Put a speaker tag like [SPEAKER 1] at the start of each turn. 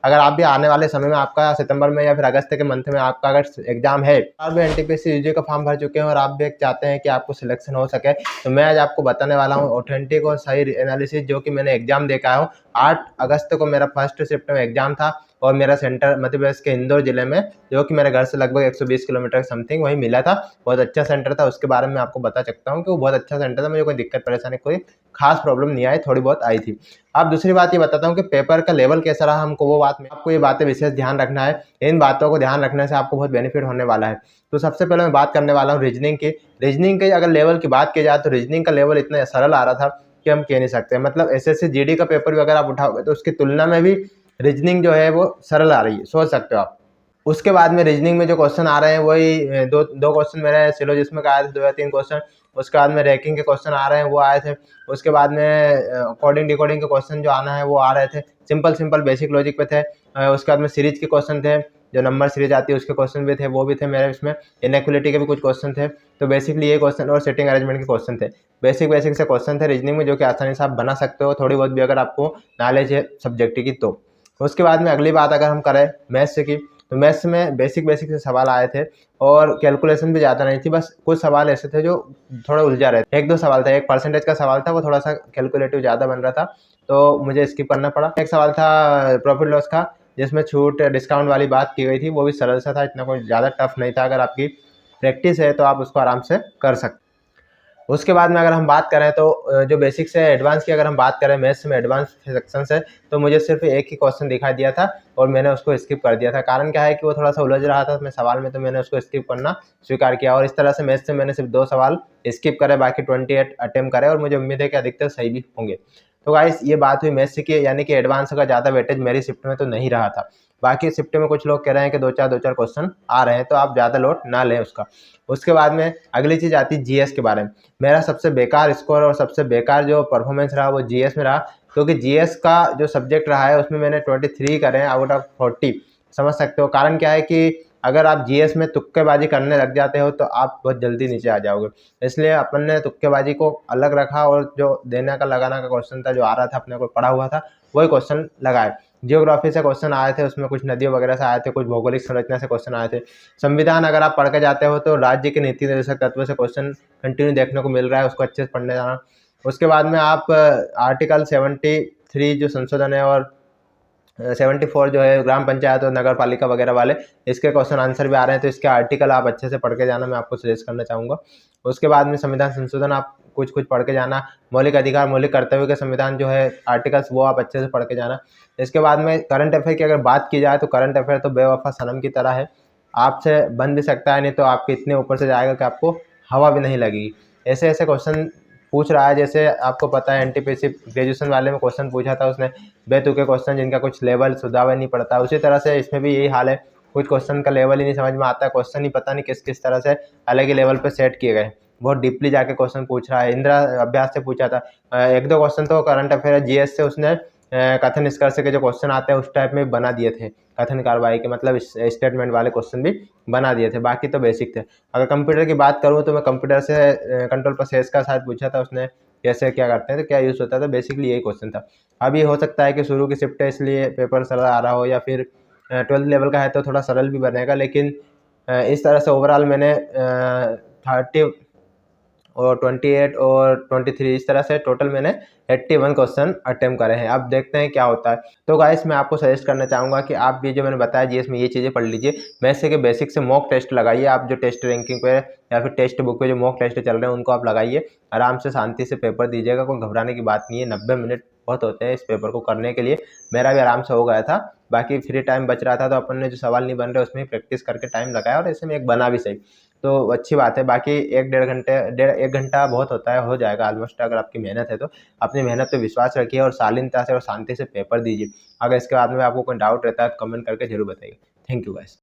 [SPEAKER 1] अगर आप भी आने वाले समय में आपका सितंबर में या फिर अगस्त के मंथ में आपका अगर एग्जाम है, आप भी एनटीपीसी यूजी का फॉर्म भर चुके हैं और आप भी चाहते हैं कि आपको सिलेक्शन हो सके, तो मैं आज आपको बताने वाला हूँ ऑथेंटिक और सही एनालिसिस, जो कि मैंने एग्जाम दे के आया हूँ। 8 अगस्त को मेरा फर्स्ट शिफ्ट में एग्जाम था और मेरा सेंटर मध्य प्रदेश के इंदौर जिले में, जो कि मेरे घर से लगभग 120 किलोमीटर समथिंग वहीं मिला था। बहुत अच्छा सेंटर था, उसके बारे में आपको बता सकता हूँ कि वो बहुत अच्छा सेंटर था। मुझे कोई दिक्कत परेशानी कोई खास प्रॉब्लम नहीं आई, थोड़ी बहुत आई थी। अब दूसरी बात ये बताता हूँ कि पेपर का लेवल कैसा रहा हमको, वो बात में आपको ये बातें विशेष ध्यान रखना है। इन बातों को ध्यान रखने से आपको बहुत बेनिफिट होने वाला है। तो सबसे पहले मैं बात करने वाला हूँ रीजनिंग की। रीजनिंग के अगर लेवल की बात की जाए तो रीजनिंग का लेवल इतना सरल आ रहा था कि हम कह नहीं सकते। मतलब एसएससी जीडी का पेपर भी अगर आप उठाओगे तो उसकी तुलना में भी रीजनिंग जो है वो सरल आ रही है, सोच सकते हो आप। उसके बाद में रीजनिंग में जो क्वेश्चन आ रहे हैं वही दो क्वेश्चन मेरे सिलोजिज्म का आए थे, 2 या 3 क्वेश्चन। उसके बाद में रैंकिंग के क्वेश्चन आ रहे हैं वो आए थे। उसके बाद में कोडिंग डिकोडिंग के क्वेश्चन जो आना है वो आ रहे थे, सिंपल बेसिक लॉजिक पे थे। उसके बाद में सीरीज के क्वेश्चन थे, जो नंबर सीरीज आती है उसके क्वेश्चन भी थे, वो भी थे मेरे इसमें। इनइक्वालिटी के भी कुछ क्वेश्चन थे। तो बेसिकली ये क्वेश्चन और सेटिंग अरेंजमेंट के क्वेश्चन थे। बेसिक से क्वेश्चन थे रीजनिंग में, जो कि आसानी से आप बना सकते हो, थोड़ी बहुत भी अगर आपको नॉलेज है सब्जेक्ट की तो। उसके बाद में अगली बात अगर हम करें मैथ्स की, तो मैथ्स में बेसिक से सवाल आए थे और कैलकुलेशन भी ज़्यादा नहीं थी। बस कुछ सवाल ऐसे थे जो थोड़ा उलझा रहे थे। 1-2 सवाल था, एक परसेंटेज का सवाल था, वो थोड़ा सा कैलकुलेटिव ज़्यादा बन रहा था तो मुझे स्किप करना पड़ा। एक सवाल था प्रॉफिट लॉस का, जिसमें छूट डिस्काउंट वाली बात की गई थी, वो भी सरल सा था, इतना कोई ज़्यादा टफ नहीं था। अगर आपकी प्रैक्टिस है तो आप उसको आराम से कर सकते। उसके बाद में अगर हम बात करें तो जो बेसिक से एडवांस की अगर हम बात करें, मैथ्स में एडवांस सेक्शन से, तो मुझे सिर्फ एक ही क्वेश्चन दिखाई दिया था और मैंने उसको स्किप कर दिया था। कारण क्या है कि वो थोड़ा सा उलझ रहा था उसमें सवाल में, तो मैंने उसको स्किप करना स्वीकार किया और इस तरह से मैथ्स से मैंने सिर्फ 2 सवाल स्किप करे, बाकी 28 अटेम्प्ट करे और मुझे उम्मीद है कि अधिकतर सही भी होंगे। तो गाइस ये बात हुई मैथ्स की, यानी कि एडवांस का ज़्यादा वेटेज मेरी शिफ्ट में तो नहीं रहा था। बाकी शिफ्ट में कुछ लोग कह रहे हैं कि 2-4 क्वेश्चन आ रहे हैं, तो आप ज़्यादा लोड ना लें उसका। उसके बाद में अगली चीज़ आती है जीएस के बारे में। मेरा सबसे बेकार स्कोर और सबसे बेकार जो परफॉर्मेंस रहा वो जीएस में रहा, क्योंकि जीएस का जो सब्जेक्ट रहा है उसमें मैंने 23 करे हैं आउट ऑफ 40, समझ सकते हो। कारण क्या है कि अगर आप जीएस में तुक्केबाजी करने लग जाते हो तो आप बहुत जल्दी नीचे आ जाओगे। इसलिए अपन ने तुक्केबाजी को अलग रखा और जो देने का लगाना का क्वेश्चन था, जो आ रहा था अपने को पढ़ा हुआ था, वही क्वेश्चन लगाए। जियोग्राफी से क्वेश्चन आए थे, उसमें कुछ नदियों वगैरह से आए थे, कुछ भौगोलिक संरचना से क्वेश्चन आए थे। संविधान अगर आप पढ़ के जाते हो तो राज्य के नीति निर्देशक तत्व से क्वेश्चन कंटिन्यू देखने को मिल रहा है, उसको अच्छे से पढ़ने जाना। उसके बाद में आप आर्टिकल 73 जो संशोधन है और 74 जो है ग्राम पंचायत और नगर पालिका वगैरह वाले, इसके क्वेश्चन आंसर भी आ रहे हैं, तो इसके आर्टिकल आप अच्छे से पढ़ के जाना, मैं आपको सजेस्ट करना चाहूँगा। उसके बाद में संविधान संशोधन आप कुछ पढ़ के जाना। मौलिक अधिकार मौलिक कर्तव्य के संविधान जो है आर्टिकल्स, वो आप अच्छे से पढ़ के जाना। इसके बाद में करंट अफेयर की अगर बात की जाए तो करंट अफेयर तो बेवफा सनम की तरह है, आपसे बन भी सकता है, नहीं तो आपके इतने ऊपर से जाएगा कि आपको हवा भी नहीं लगेगी। ऐसे क्वेश्चन पूछ रहा है, जैसे आपको पता है एनटीपीसी ग्रेजुएशन वाले में क्वेश्चन पूछा था उसने, बेतुके क्वेश्चन जिनका कुछ लेवल सुधार नहीं पड़ता, उसी तरह से इसमें भी यही हाल है। कुछ क्वेश्चन का लेवल ही नहीं समझ में आता, क्वेश्चन ही पता नहीं किस तरह से अलग ही लेवल पे सेट किए गए। बहुत डीपली जाके क्वेश्चन पूछ रहा है। इंदिरा अभ्यास से पूछा था 1-2 क्वेश्चन तो करंट अफेयर जीएस से उसने कथन निष्कर्ष के जो क्वेश्चन आते हैं उस टाइप में बना दिए थे, कथन कार्रवाई के मतलब स्टेटमेंट वाले क्वेश्चन भी बना दिए थे, बाकी तो बेसिक थे। अगर कंप्यूटर की बात करूँ तो मैं कंप्यूटर से कंट्रोल प्रोसेस का शायद पूछा था उसने, कैसे क्या करते हैं तो क्या यूज़ होता है, तो बेसिकली यही क्वेश्चन था। अभी हो सकता है कि शुरू की शिफ्ट है इसलिए पेपर सरल आ रहा हो, या फिर 12th लेवल का है तो थोड़ा सरल भी बनेगा, लेकिन इस तरह से ओवरऑल मैंने 30 और 28 और 23 इस तरह से टोटल मैंने 81 क्वेश्चन अटेम्प्ट करे हैं। अब देखते हैं क्या होता है। तो गाइस मैं आपको सजेस्ट करना चाहूँगा कि आप भी जो मैंने बताया जीएस में ये चीज़ें पढ़ लीजिए। मैथ्स के बेसिक से मॉक टेस्ट लगाइए, आप जो टेस्ट रैंकिंग पे या फिर टेक्स्ट बुक पे जो मॉक टेस्ट चल रहे हैं उनको आप लगाइए, आराम से शांति से पेपर दीजिएगा, कोई घबराने की बात नहीं है। 90 मिनट बहुत होते हैं इस पेपर को करने के लिए, मेरा भी आराम से हो गया था। बाकी फ्री टाइम बच रहा था तो अपन ने जो सवाल नहीं बन रहे उसमें प्रैक्टिस करके टाइम लगाया और ऐसे में एक बना भी सही, तो अच्छी बात है। बाकी 1 घंटा बहुत होता है, हो जाएगा ऑलमोस्ट अगर आपकी मेहनत है तो। अपनी मेहनत पे विश्वास रखिए और शालीनता से और शांति से पेपर दीजिए। अगर इसके बाद में आपको कोई डाउट रहता है तो कमेंट करके जरूर बताइए। Thank you guys.